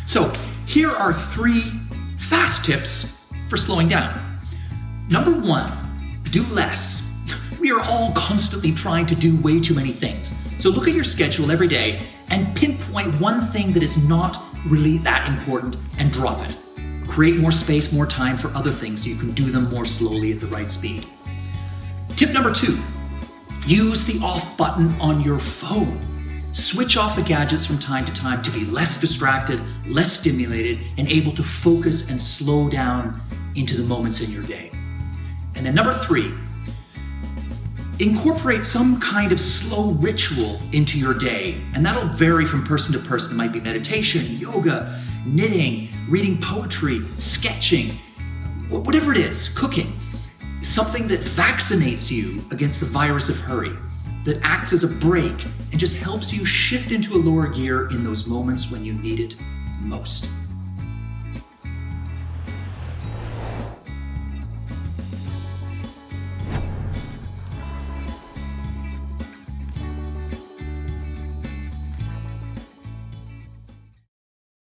So here are 3 fast tips for slowing down. Number 1, do less. We are all constantly trying to do way too many things. So look at your schedule every day and pinpoint one thing that is not really that important and drop it. Create more space, more time for other things so you can do them more slowly at the right speed. Tip number 2, use the off button on your phone. Switch off the gadgets from time to time to be less distracted, less stimulated, and able to focus and slow down into the moments in your day. And then number 3, incorporate some kind of slow ritual into your day. And that'll vary from person to person. It might be meditation, yoga, knitting, reading poetry, sketching, whatever it is, cooking. Something that vaccinates you against the virus of hurry, that acts as a brake and just helps you shift into a lower gear in those moments when you need it most.